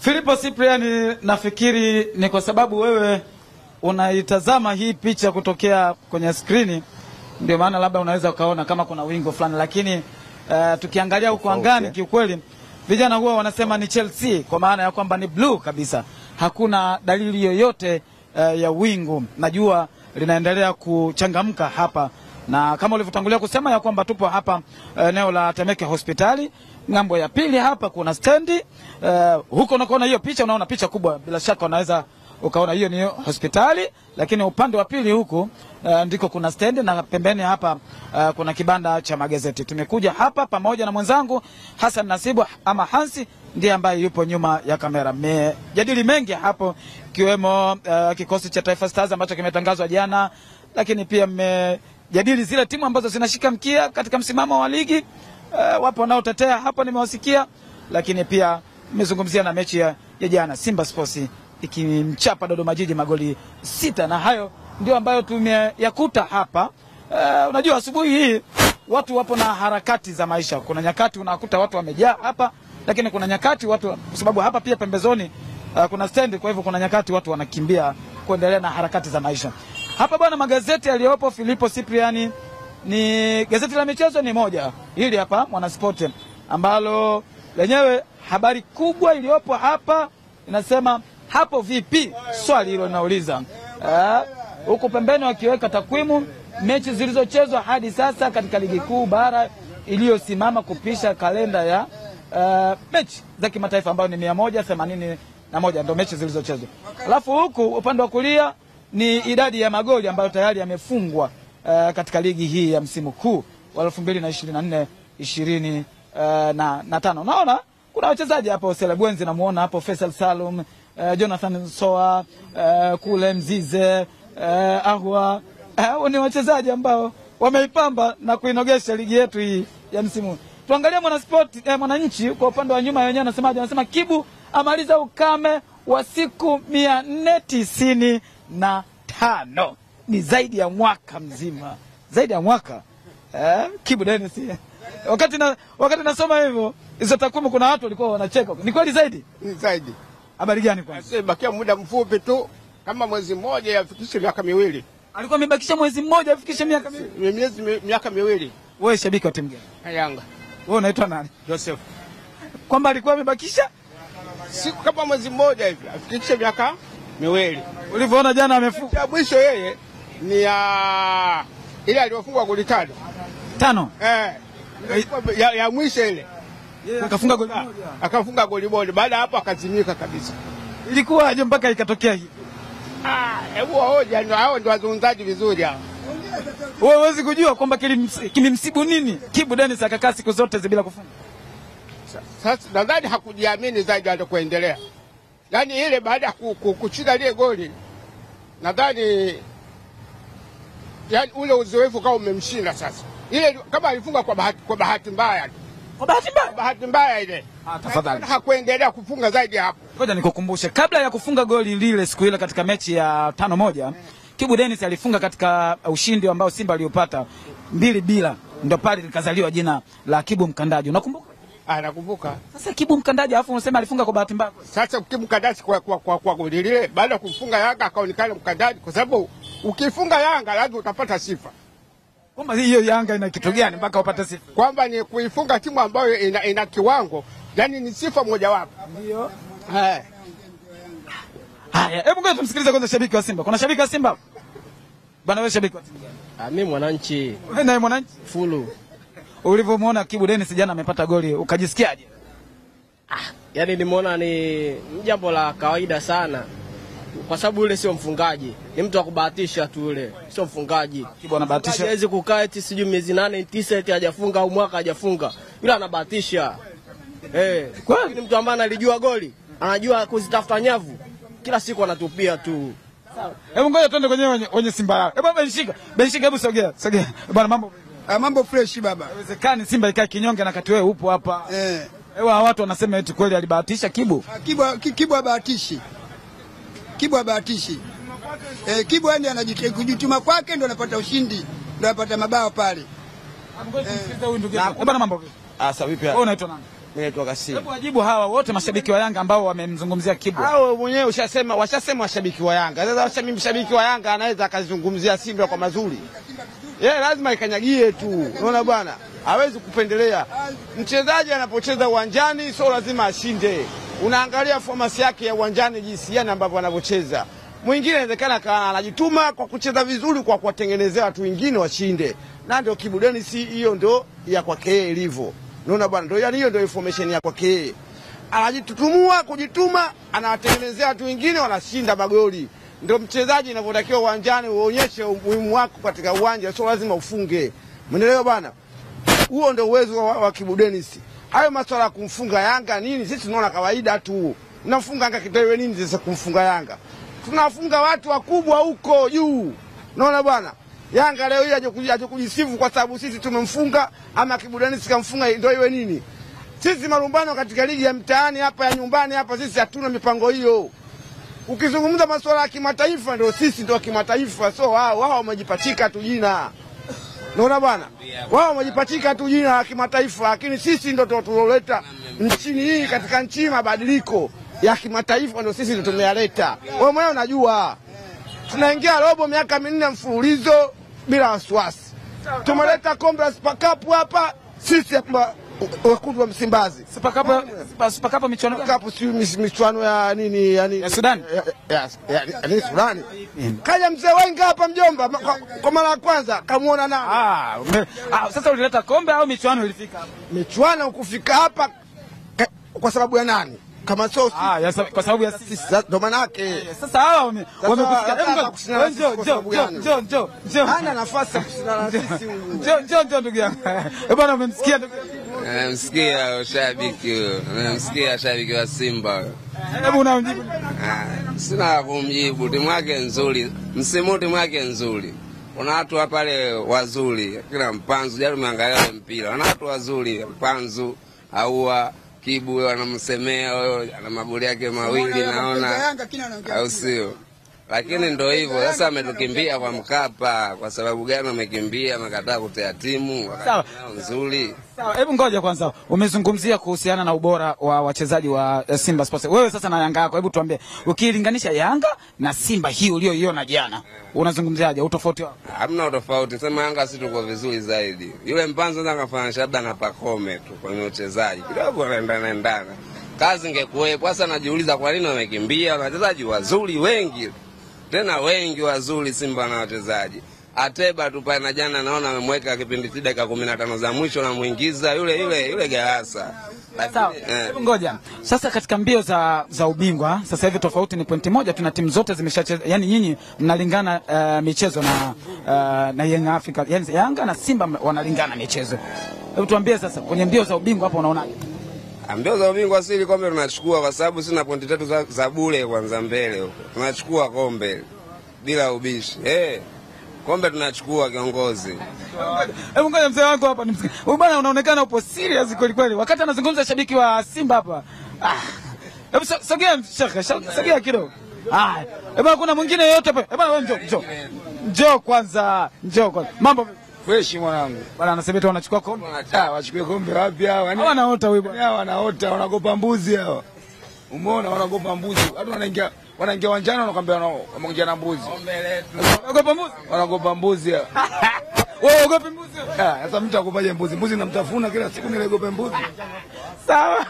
Filipo Cyprian, nafikiri ni kwa sababu wewe unaitazama hii picha kutokea kwenye skrini, ndio maana labda unaweza ukaona kama kuna wingo fulani, lakini tukiangalia huko angani kiukweli vijana huwa wanasema ni Chelsea, kwa maana ya kwamba ni blue kabisa. Hakuna dalili yoyote ya wingu. Najua linaendelea kuchangamka hapa, na kama ulivyotangulia kusema ya kwamba tupo hapa eneo la Temeke Hospitali. Ngambo ya pili hapa kuna stendi. Huko unaona hiyo picha, unaona picha kubwa, bila shaka unaweza ukaona hiyo ni hospitali, lakini upande wa pili huku ndiko kuna stendi, na pembeni hapa kuna kibanda cha magazeti. Tumekuja hapa pamoja na mwenzangu Hassan Nasibu ama Hansi, ndiye ambaye yupo nyuma ya kamera. Mmejadili mengi hapo, kiwemo kikosi cha Taifa Stars ambacho kimetangazwa jana, lakini pia mmejadili zile timu ambazo zinashika mkia katika msimamo wa ligi. Wapo wanaotetea hapa nimewasikia, lakini pia mmezungumzia na mechi ya jana Simba Sports ikimchapa Dodoma Jiji magoli 6, na hayo ndio ambayo tumeyakuta hapa. Unajua asubuhi hii watu wapo na harakati za maisha. Kuna nyakati unakuta watu wamejaa hapa, lakini kuna nyakati watu, kwa sababu hapa pia pembezoni kuna stendi, kwa hivyo kuna nyakati watu wanakimbia kuendelea na harakati za maisha. Hapa bwana, magazeti yaliyopo Filipo Cyprian, ni gazeti la michezo ni moja, hili hapa Mwanasport, ambalo lenyewe habari kubwa iliyopo hapa inasema hapo vipi, swali hilo linauliza. Huko pembeni wakiweka takwimu mechi zilizochezwa hadi sasa katika ligi kuu bara iliyosimama kupisha kalenda ya mechi za kimataifa ambayo ni 181 ndio mechi zilizochezwa. Alafu huku upande wa kulia ni idadi ya magoli ambayo tayari yamefungwa katika ligi hii ya msimu kuu wa 2024-25. Unaona kuna wachezaji hapo, Selebwenzi namuona hapo, Faisal Salum, Jonathan Soa, kule Mzize, Ahwa. Ni wachezaji ambao wameipamba na kuinogesha ligi yetu hii ya msimu. Tuangalie Mwanasport, Mwananchi kwa upande wa nyuma wenyewe anasemaje? Anasema Kibu amaliza ukame wa siku 495. Ni zaidi ya mwaka mzima. Zaidi ya mwaka. Kibu Dennis. Wakati nasoma hivyo, hizo takwimu kuna watu walikuwa wanacheka. Ni kweli zaidi? Ni zaidi. Habari gani kwanza? Sasa bakia muda mfupi tu, kama mwezi mmoja yafikishe miaka miwili. Alikuwa amebakisha mwezi mmoja afikishe miaka miwili. Miaka miwili. Wewe shabiki wa timu gani? Yanga. Wewe unaitwa nani? Joseph. Kwamba alikuwa amebakisha siku kama mwezi mmoja hivi afikishe miaka miwili. Ulivyoona jana amefunga. Ya mwisho yeye ni ile aliyofungwa goli 5. Ya mwisho ile. Akafunga goli moja. Akafunga goli moja. Baada hapo akazimika kabisa. Ilikuwa aje mpaka ikatokea hivi? Hebu hoja ndio hao ndio wazungumzaji vizuri hao. Wewe huwezi kujua kwamba kimemsibu nini Kibu Dennis akakaa siku zote bila kufunga. Sasa nadhani hakujiamini zaidi atakuendelea. Yaani ile baada ya kucheza ile goli nadhani yani ule uzoefu kama umemshinda sasa. Ile kama alifunga kwa bahati mbaya. Kwa bahati mbaya? Bahati mbaya ile. Tafadhali. Hakuendelea kufunga zaidi hapo. Ngoja nikukumbushe, kabla ya kufunga goli lile siku ile katika mechi ya 5-1, Kibu Dennis alifunga katika ushindi ambao Simba aliopata 2-0. Ndio pale likazaliwa jina la Kibu Mkandaji. Unakumbuka? Nakumbuka. Sasa Kibu Mkandaji alafu unasema alifunga kwa bahati mbaya. Sasa Kibu Mkandaji kwa goli lile baada ya kufunga Yanga akaonekana Mkandaji, kwa sababu ukifunga Yanga lazima utapata sifa. Kwamba hiyo Yanga ina kitu gani mpaka upate sifa? Kwamba ni kuifunga timu ambayo ina kiwango, yani ni sifa moja wapo. Ndio. Haya, hebu ngoja tumsikilize kwanza shabiki wa Simba. Kuna shabiki wa Simba? Bwana wewe shabiki wa timu gani? Mimi Mwananchi. Wewe naye Mwananchi? Fulu. Ulivyomuona Kibu Dennis jana amepata goli, ukajisikiaje? Yaani nimeona ni jambo la kawaida sana. Kwa sababu yule sio mfungaji. Ni mtu wa kubahatisha tu yule. Sio mfungaji. Kibu anabahatisha. Hawezi kukaa eti sijui miezi 8 9 eti hajafunga au mwaka hajafunga. Yule anabahatisha. Ni mtu ambaye analijua goli. Anajua kuzitafuta nyavu. Kila siku anatupia tu. Hebu ngoja tuende kwenye Simba yao. Hebu Benshika, hebu sogea. Bwana mambo. Mambo fresh baba. Haiwezekani Simba ikae kinyonge na kati wewe upo hapa. Watu wanasema eti kweli alibahatisha Kibu. Kibu habahatishi. Kibu habahatishi. Kibu yani anajituma kwake ndio anapata ushindi, ndio anapata mabao pale. Bwana mambo. Sasa vipi? Wewe unaitwa nani? Mimi naitwa Kasim. Hebu wajibu hawa wote mashabiki wa Yanga ambao wamemzungumzia Kibwa. Hao mwenyewe washasema washabiki wa Yanga. Sasa mimi mshabiki wa Yanga anaweza akazungumzia Simba kwa mazuri. Yeye lazima ikanyagie tu. Unaona bwana? Hawezi kupendelea. Mchezaji anapocheza uwanjani sio lazima ashinde. Unaangalia performance yake ya uwanjani jinsi gani ambavyo anavyocheza. Mwingine inawezekana anajituma kwa kucheza vizuri kwa kuwatengenezea watu wengine washinde. Na ndio Kibu Denis, hiyo ndio ya kwake ilivyo. Unaona bwana, ndio hiyo ndio information ya kwake. Anajitutumua kujituma, anawatengenezea watu wengine wanashinda magoli. Ndio mchezaji inavyotakiwa uwanjani, uonyeshe umuhimu wako katika uwanja, sio lazima ufunge. Umeelewa bwana? Huo ndio uwezo wa Kibu Denis. Hayo masuala ya kumfunga Yanga nini, sisi tunaona kawaida tu. Unamfunga Yanga kitoe nini sasa kumfunga Yanga? Tunafunga watu wakubwa huko juu. Unaona bwana? Yanga leo hii aje kujisifu kwa sababu sisi tumemfunga ama Kibu Denis kamfunga, ndio iwe nini? Sisi marumbano katika ligi ya mtaani hapa ya nyumbani hapa sisi hatuna mipango hiyo. Ukizungumza masuala ya kimataifa ndio sisi ndio kimataifa, so wao wamejipachika tu jina. Unaona bwana? Wao wamejipachika tu jina la kimataifa, lakini sisi ndio tuloleta nchini hii katika nchi mabadiliko ya kimataifa, ndio sisi ndio tumeyaleta. Wewe mwenyewe unajua. Tunaingia robo miaka 4 mfululizo bila wasiwasi. Tumeleta kombe la Super Cup hapa sisi hapa wekundu wa Msimbazi. Super Cup michuano Cup si michuano ya nini yani ya Sudan. Ya Sudan. Kaja mzee Wenga hapa mjomba kwa mara ya kwanza kamuona na. Sasa ulileta kombe au michuano ilifika hapa? Michuano kufika hapa kwa sababu ya nani? Kama sio kwa sababu ya sisi ndo maana yake. Sasa hawa wamekusikia. Njoo. Hana nafasi ya kushindana na sisi huyu. Njoo ndugu yangu. Bwana umemsikia ndugu? Namsikia shabiki huyo. Namsikia shabiki wa Simba. Hebu unamjibu. Sina kumjibu, timu yake nzuri. Msimu timu yake nzuri. Kuna watu hapa pale wazuri, kila Mpanzu jana umeangalia mpira. Kuna watu wazuri, Mpanzu Aua Kibu wanamsemea wewe, ana magoli yake mawili naona, au sio? Lakini ndio hivyo sasa, ametukimbia kwa Mkapa. Kwa sababu gani amekimbia? Amekataa kutea timu nzuri. Sawa, hebu ngoja kwanza. Umezungumzia kuhusiana na ubora wa wachezaji wa Simba Sports. Wewe sasa na Yanga yako, hebu tuambie, ukilinganisha Yanga na Simba hii ulioiona jana, unazungumziaje utofauti wao? Hamna utofauti, sema Yanga sisi tuko vizuri zaidi. Yule Mpanzo ndo akafanya labda na Pakome tu kwenye uchezaji. Kidogo anaendana. Kazi ingekuwepo. Sasa najiuliza kwa nini wamekimbia? Wachezaji wazuri wengi. Tena wengi wazuri Simba na wachezaji. Ateba tu pale na jana naona amemweka kipindi cha dakika 15 za mwisho na muingiza yule Garasa. Sawa. Ngoja. Sasa katika mbio za ubingwa, sasa hivi tofauti ni pointi moja, tuna timu zote zimeshacheza. Yaani nyinyi mnalingana michezo na Young Africa. Yaani Yanga na Simba wanalingana michezo. Hebu tuambie sasa kwenye mbio za ubingwa hapo unaonaje? Mbio za ubingwa sisi kombe tunachukua kwa sababu sina pointi 3 za bure kwanza mbele huko. Tunachukua kombe bila ubishi. Kombe tunachukua kiongozi. Hebu ngoja mzee wangu hapa nimsikie. Huyu bwana unaonekana upo serious kweli kweli. Wakati anazungumza shabiki wa Simba hapa. Hebu sogea shaka, sogea kidogo. Hebu kuna mwingine yote hapa. Hebu wewe njoo kwanza. Mambo fresh mwanangu. Bwana anasema tu wanachukua kombe. Wachukue kombe wapi hawa? Wanaota wewe bwana. Wanaota, wanagopa mbuzi hawa. Umeona wanagopa mbuzi. Watu wanaingia uwanjani wanakuambia wanaongea na mbuzi. Wanagopa mbuzi? Wanagopa mbuzi hawa. Wewe ugopi mbuzi? Sasa mtu akopaje mbuzi? Mbuzi namtafuna kila siku nilegope mbuzi. Sawa.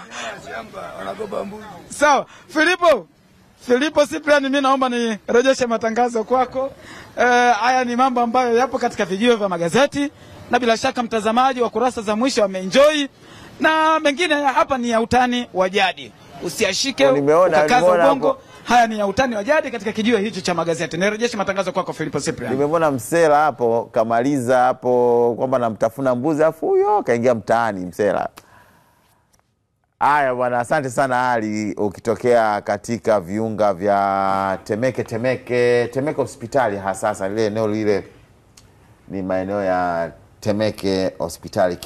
Wanagopa mbuzi. Sawa. Filipo Cyprian, mimi naomba nirejeshe matangazo kwako. Haya ni mambo ambayo yapo katika vijio vya magazeti na bila shaka mtazamaji wa kurasa za mwisho wameenjoy, na mengine hapa ni ya utani wa jadi. Usiashike ukakaza ubongo. Haya ni ya utani wa jadi katika kijio hicho cha magazeti. Nirejeshe matangazo kwako Filipo Cyprian. Nimemwona Msela hapo kamaliza hapo kwamba namtafuna mbuzi afu huyo kaingia mtaani Msela. Haya bwana, asante sana Ali, ukitokea katika viunga vya Temeke hospitali, hasa lile eneo lile ni maeneo ya Temeke hospitali.